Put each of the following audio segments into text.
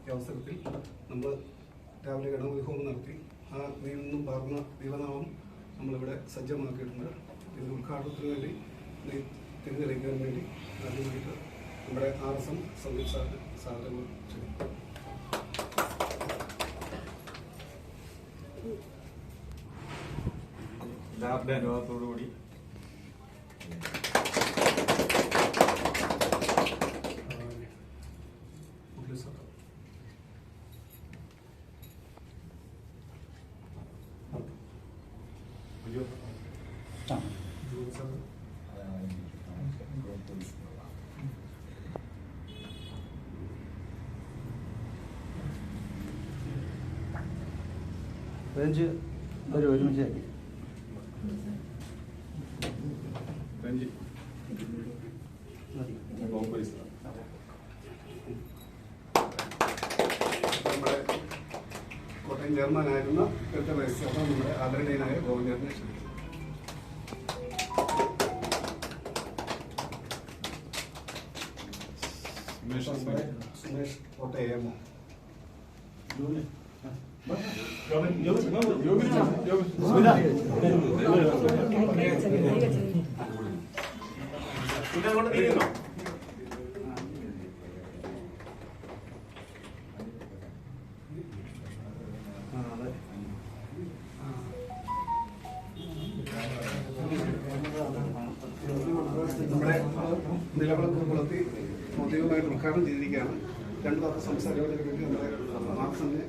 ഈ അവസരത്തിൽ നമ്മൾ രാവിലെ ഗണപതി ഹോമം നടത്തി ആ നീന്നും പാർന്ന ദൈവനാമം നമ്മളിവിടെ സജ്ജമാക്കിയിട്ടുണ്ട്. ഇതിൻ്റെ ഉദ്ഘാടനത്തിന് വേണ്ടി തിരിതെളിക്കാൻ വേണ്ടി ആദ്യമായിട്ട് നമ്മുടെ RSM സംഗീത് സാറിന് സാധനങ്ങൾ ചെയ്യും. എല്ലാവരുടെ അനുഭവത്തോടുകൂടി ഒരുമിച്ചാക്കി നമ്മുടെ കോട്ടയം ചെയർമാനായിരുന്ന ഇപ്പോഴത്തെ വൈസ് ചെയർമാൻ നമ്മുടെ ആദരണീയനായ ഗോവിന്ദനെ ക്ഷണിക്കും. സുമേഷ് കോട്ടയമോ നമ്മുടെ നിലവിളക്ക് കൊളുത്തി ഔദ്യോഗികമായിട്ട് ഉദ്ഘാടനം ചെയ്തിരിക്കുകയാണ്. രണ്ടു പേർക്ക് സംസാരിക്കുന്നതിന് വേണ്ടി നമ്മുടെ മാർക്സിനെ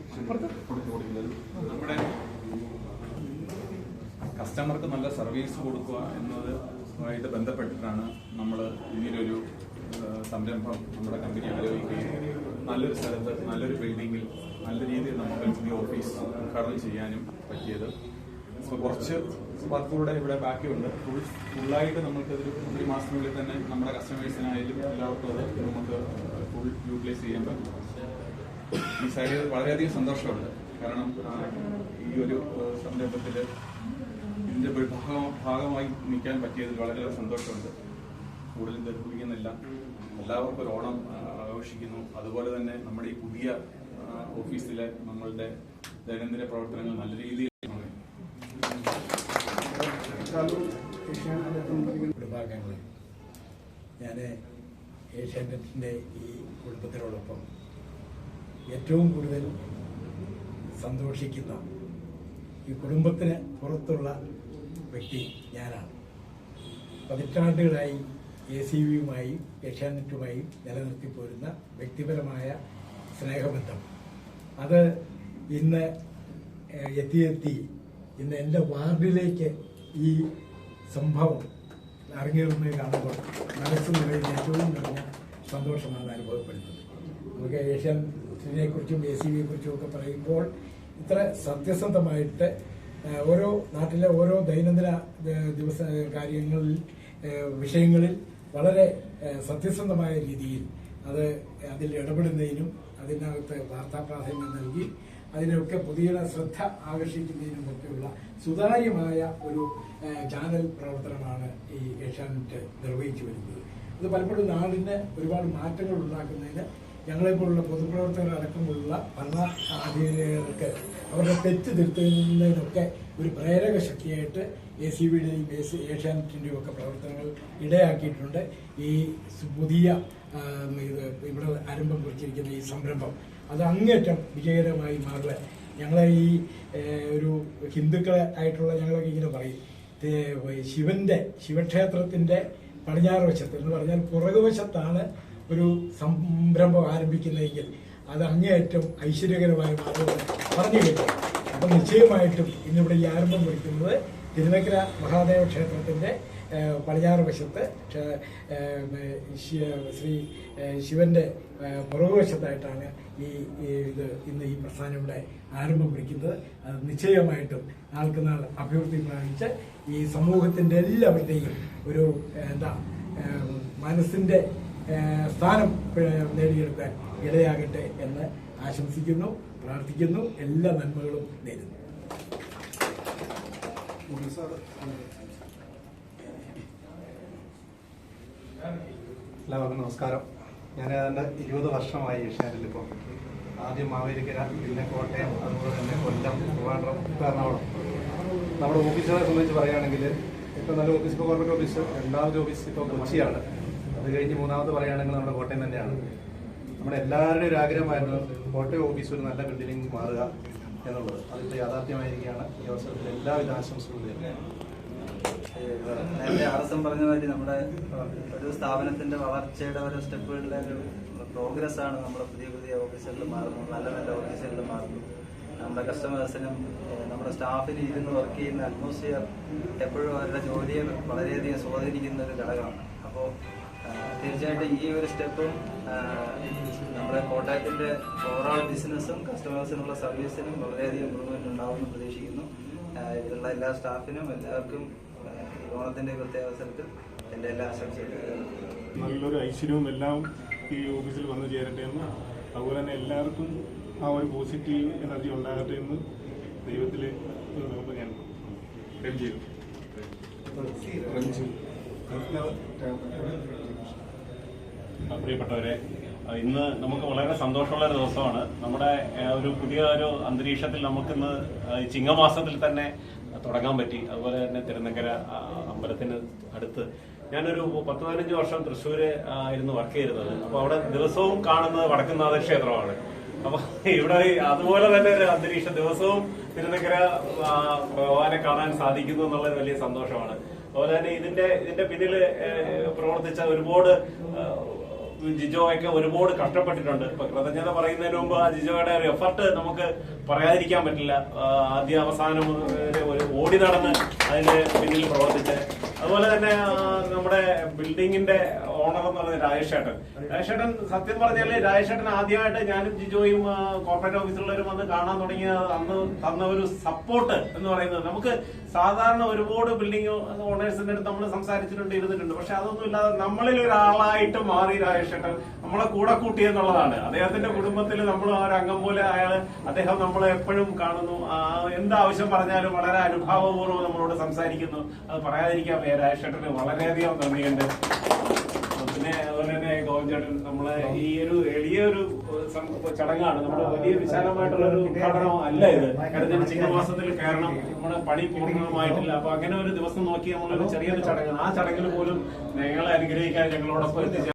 നമ്മുടെ കസ്റ്റമർക്ക് നല്ല സർവീസ് കൊടുക്കുക എന്നതുമായിട്ട് ബന്ധപ്പെട്ടിട്ടാണ് നമ്മൾ ഇങ്ങനൊരു സംരംഭം നമ്മുടെ കമ്പനി ആലോചിക്കുകയും നല്ലൊരു സ്ഥലത്ത് നല്ലൊരു ബിൽഡിങ്ങിൽ നല്ല രീതിയിൽ നമുക്ക് പുതിയ ഓഫീസ് ഉദ്ഘാടനം ചെയ്യാനും പറ്റിയത്. സോ കുറച്ച് വർക്കുകളുടെ ഇവിടെ ബാക്കിയുണ്ട്. ഫുള്ളായിട്ട് നമുക്കതൊരു 1 മാസത്തിനുള്ളിൽ തന്നെ നമ്മുടെ കസ്റ്റമേഴ്സിനായാലും എല്ലാവർക്കും അത് നമുക്ക് ഫുൾ യൂട്ടിലൈസ് ചെയ്യാൻ പറ്റും. ഈ സൈഡിൽ വളരെയധികം സന്തോഷമുണ്ട്. കാരണം ഈ ഒരു സംരംഭത്തിൽ ഇതിൻ്റെ ഭാഗമായി നിൽക്കാൻ പറ്റിയതിൽ വളരെയേറെ സന്തോഷമുണ്ട്. കൂടുതൽ ദീർഘിപ്പിക്കുന്നില്ല. എല്ലാവർക്കും ഒരു ഓണം ആഘോഷിക്കുന്നു. അതുപോലെ തന്നെ നമ്മുടെ ഈ പുതിയ ഓഫീസിലെ നമ്മളുടെ ദൈനംദിന പ്രവർത്തനങ്ങൾ നല്ല രീതിയിൽ കുടുംബാംഗങ്ങൾ ഞാൻ ഏഷ്യാനെറ്റിൻ്റെ ഈ കുടുംബത്തിനോടൊപ്പം ഏറ്റവും കൂടുതൽ സന്തോഷിക്കുന്ന ഈ കുടുംബത്തിന് പുറത്തുള്ള വ്യക്തി ഞാനാണ്. പതിറ്റാണ്ടുകളായി ACVയുമായും ഏഷ്യാനെറ്റുമായും നിലനിർത്തിപ്പോരുന്ന വ്യക്തിപരമായ സ്നേഹബന്ധം അത് ഇന്ന് എത്തി ഇന്ന് എൻ്റെ വാർഡിലേക്ക് ഈ സംഭവം അരങ്ങേറുന്നത് കാണുമ്പോൾ മനസ്സ് നിറയുന്ന ഏറ്റവും നിറഞ്ഞ സന്തോഷമാണ് അനുഭവപ്പെടുന്നത്. നമുക്ക് ഏഷ്യാനെറ്റിനെ കുറിച്ചും ACVയെക്കുറിച്ചും ഒക്കെ പറയുമ്പോൾ ഇത്ര സത്യസന്ധമായിട്ട് ഓരോ നാട്ടിലെ ഓരോ ദൈനംദിന ദിവസ കാര്യങ്ങളിൽ വിഷയങ്ങളിൽ വളരെ സത്യസന്ധമായ രീതിയിൽ അതിൽ ഇടപെടുന്നതിനും അതിനകത്ത് വാർത്താ പ്രാധാന്യം നൽകി അതിനൊക്കെ പുതിയ ശ്രദ്ധ ആകർഷിക്കുന്നതിനുമൊക്കെയുള്ള സുതാര്യമായ ഒരു ചാനൽ പ്രവർത്തനമാണ് ഈ ഏഷ്യാനെറ്റ് നിർവഹിച്ചു വരുന്നത്. അത് പലപ്പോഴും നാടിന് ഒരുപാട് മാറ്റങ്ങൾ ഉണ്ടാക്കുന്നതിന് ഞങ്ങളെപ്പോലുള്ള പൊതുപ്രവർത്തകരടക്കമുള്ള ഭരണ അധികാരികൾക്ക് അവരുടെ തെറ്റ് തിരുത്തുന്നതിനൊക്കെ ഒരു പ്രേരക ശക്തിയായിട്ട് ACVയുടെയും ഏഷ്യാനെറ്റിൻ്റെയും ഒക്കെ പ്രവർത്തനങ്ങൾ ഇടയാക്കിയിട്ടുണ്ട്. ഈ പുതിയ ഇവിടെ ആരംഭം കുറിച്ചിരിക്കുന്ന ഈ സംരംഭം അത് അങ്ങേറ്റം വിജയകരമായി മാറുക. ഞങ്ങളെ ഈ ഒരു ഹിന്ദുക്കളെ ആയിട്ടുള്ള ഞങ്ങളൊക്കെ ഇങ്ങനെ പറയും, ശിവക്ഷേത്രത്തിൻ്റെ പടിഞ്ഞാറ് വശത്ത് എന്ന് പറഞ്ഞാൽ പുറകുവശത്താണ് ഒരു സംരംഭം ആരംഭിക്കുന്നതെങ്കിൽ അത് അങ്ങേയറ്റം ഐശ്വര്യകരമായി മാറുമെന്ന് പറഞ്ഞു കേട്ടു. അപ്പം നിശ്ചയമായിട്ടും ഇന്നിവിടെ ഈ ആരംഭം കുറിക്കുന്നത് തിരുനക്കര മഹാദേവ ക്ഷേത്രത്തിൻ്റെ പടിഞ്ഞാറ് വശത്ത് ശ്രീ ശിവന്റെ പുറകുവശത്തായിട്ടാണ് ഇത് ഇന്ന് ഈ പ്രസ്ഥാനം ഇവിടെ ആരംഭം കുറിക്കുന്നത്. അത് നിശ്ചയമായിട്ടും നാൾക്കുനാൾ അഭിവൃദ്ധി പ്രാപിച്ച് ഈ സമൂഹത്തിൻ്റെ എല്ലാവരുടെയും ഒരു മനസ്സിൻ്റെ സ്ഥാനം നേടിയെടുക്കാൻ ഇടയാകട്ടെ എന്ന് ആശംസിക്കുന്നു, പ്രാർത്ഥിക്കുന്നു. എല്ലാ നന്മകളും നേരുന്നു. എല്ലാവർക്കും നമസ്കാരം. ഞാൻ ഏതാണ്ട് 20 വർഷമായി ഏഷ്യാനെറ്റിൽ ഇപ്പോൾ ആദ്യം മാവേലിക്കര, പിന്നെ കോട്ടയം, അതുപോലെ തന്നെ കൊല്ലം, ട്രിവാൻഡ്രം, എറണാകുളം. നമ്മുടെ ഓഫീസുകളെ സംബന്ധിച്ച് പറയുകയാണെങ്കിൽ ഏറ്റവും നല്ല ഓഫീസ് ഇപ്പോൾ ഗവൺമെൻറ് ഓഫീസ്, രണ്ടാമത്തെ ഓഫീസ് ഇപ്പോൾ കൊച്ചിയാണ്. അത് കഴിഞ്ഞ് മൂന്നാമത് പറയുകയാണെങ്കിൽ നമ്മുടെ കോട്ടയം തന്നെയാണ്. നമ്മുടെ എല്ലാവരുടെയും ഒരു ആഗ്രഹമായിരുന്നു കോട്ടയം ഓഫീസ് ഒരു നല്ല ബിൽഡിംഗ് മാറുക എന്നുള്ളത്. അതിപ്പോൾ യാഥാർത്ഥ്യമായിരിക്കുകയാണ്. ഈ അവസരത്തിൽ എല്ലാവിധ ആശംസകളും തരുന്നു. നേരത്തെ ആർഎസ്എം പറഞ്ഞ മാതിരി നമ്മുടെ ഒരു സ്ഥാപനത്തിന്റെ വളർച്ചയുടെ ഓരോ സ്റ്റെപ്പുകളിലെ ഒരു പ്രോഗ്രസ് ആണ് നമ്മുടെ പുതിയ പുതിയ ഓഫീസുകളിൽ മാറുന്നത്, നല്ല നല്ല ഓഫീസുകളിൽ മാറുന്നത്. നമ്മുടെ കസ്റ്റമേഴ്സിനും നമ്മുടെ സ്റ്റാഫിനും ഇരുന്ന് വർക്ക് ചെയ്യുന്ന അറ്റ്മോസ്ഫിയർ എപ്പോഴും അവരുടെ ജോലിയെ വളരെയധികം സ്വാധീനിക്കുന്ന ഒരു ഘടകമാണ്. അപ്പോൾ തീർച്ചയായിട്ടും ഈ ഒരു സ്റ്റെപ്പും നമ്മുടെ കോട്ടയത്തിന്റെ ഓവറോൾ ബിസിനസ്സും കസ്റ്റമേഴ്സിനുള്ള സർവീസിനും വളരെയധികം ഇമ്പ്രൂവ്മെന്റ് ഉണ്ടാവുമെന്ന് പ്രതീക്ഷിക്കുന്നു. ഇതിലുള്ള എല്ലാ സ്റ്റാഫിനും എല്ലാവർക്കും ഓണത്തിന്റെ പ്രത്യേക അവസരത്തിൽ എൻ്റെ എല്ലാ ആശംസകളും. നല്ലൊരു ഐശ്വര്യവും എല്ലാം ഈ ഓഫീസിൽ വന്നു ചേരട്ടെ എന്ന്, അതുപോലെ തന്നെ എല്ലാവർക്കും ആ ഒരു പോസിറ്റീവ് എനർജി ഉണ്ടാകട്ടെ എന്ന് ദൈവത്തിൽ ഞാൻ പ്രിയപ്പെട്ടവരെ, ഇന്ന് നമുക്ക് വളരെ സന്തോഷമുള്ള ഒരു ദിവസമാണ്. നമ്മുടെ ഒരു പുതിയ ഒരു അന്തരീക്ഷത്തിൽ നമുക്കിന്ന് ചിങ്ങമാസത്തിൽ തന്നെ തുടങ്ങാൻ പറ്റി. അതുപോലെ തന്നെ തിരുനക്കര അമ്പലത്തിന് അടുത്ത് ഞാനൊരു 10-15 വർഷം തൃശ്ശൂര് ആയിരുന്നു വർക്ക് ചെയ്തിരുന്നത്. അപ്പൊ അവിടെ ദിവസവും കാണുന്നത് വടക്കുംനാഥ ക്ഷേത്രമാണ്. അപ്പൊ ഇവിടെ അതുപോലെ തന്നെ ഒരു അന്തരീക്ഷം, ദിവസവും തിരുനക്കര ഭഗവാനെ കാണാൻ സാധിക്കുന്നു എന്നുള്ളത് വലിയ സന്തോഷമാണ്. അതുപോലെ തന്നെ ഇതിന്റെ പിന്നിൽ പ്രവർത്തിച്ച ഒരുപാട് ജിജോയൊക്കെ ഒരുപാട് കഷ്ടപ്പെട്ടിട്ടുണ്ട്. ഇപ്പൊ കൃതജ്ഞത പറയുന്നതിന് മുമ്പ് ആ ജിജോയുടെ ഒരു എഫർട്ട് നമുക്ക് പറയാതിരിക്കാൻ പറ്റില്ല. ആദ്യ അവസാനം ഒരു ഓടി നടന്ന് അതിന്റെ പിന്നിൽ പ്രവർത്തിച്ച്, അതുപോലെ തന്നെ നമ്മുടെ ബിൽഡിങ്ങിന്റെ ഓണർ എന്ന് പറയുന്നത് രാജേഷേട്ടൻ സത്യം പറഞ്ഞാല് രാജേഷേട്ടൻ ആദ്യമായിട്ട് ഞാനും ജിജോയും കോർപ്പറേറ്റ് ഓഫീസിലുള്ളവരും വന്ന് കാണാൻ തുടങ്ങിയ അന്ന് തന്ന ഒരു സപ്പോർട്ട് എന്ന് പറയുന്നത്, നമുക്ക് സാധാരണ ഒരുപാട് ബിൽഡിംഗ് ഓണേഴ്സിന്റെ അടുത്ത് നമ്മൾ സംസാരിച്ചിട്ടുണ്ട്, ഇരുന്നിട്ടുണ്ട്. പക്ഷെ അതൊന്നും ഇല്ലാതെ നമ്മളിൽ ഒരാളായിട്ട് മാറി രാജേഷേട്ടൻ നമ്മളെ കൂടെ കൂട്ടി എന്നുള്ളതാണ്. അദ്ദേഹത്തിന്റെ കുടുംബത്തിൽ നമ്മൾ ഒരു അംഗം പോലെ അദ്ദേഹം നമ്മളെ എപ്പോഴും കാണുന്നു. എന്താവശ്യം പറഞ്ഞാലും വളരെ അനുഭാവപൂർവ്വം നമ്മളോട് സംസാരിക്കുന്നു. അത് പറയാതിരിക്കാൻ രാജേഷേട്ടന് വളരെയധികം നന്ദിയുണ്ട്. പിന്നെ അതുപോലെ തന്നെ ഗോവിന്ദേട്ടൻ, നമ്മളെ ഈ ഒരു എളിയൊരു ചടങ്ങാണ്, നമ്മുടെ വലിയ വിശാലമായിട്ടുള്ള ഒരു ഉദ്ഘാടനം അല്ല ഇത്. കാരണം ചിങ്ങമാസത്തിൽ കയറണം, നമ്മുടെ പണി പൂർണ്ണമായിട്ടില്ല. അപ്പൊ അങ്ങനെ ഒരു ദിവസം നോക്കി നമ്മളൊരു ചെറിയൊരു ചടങ്ങ്, ആ ചടങ്ങിൽ പോലും ഞങ്ങളെ അനുഗ്രഹിക്കാൻ ഞങ്ങളോടൊപ്പം എത്തിച്ചേർന്നു.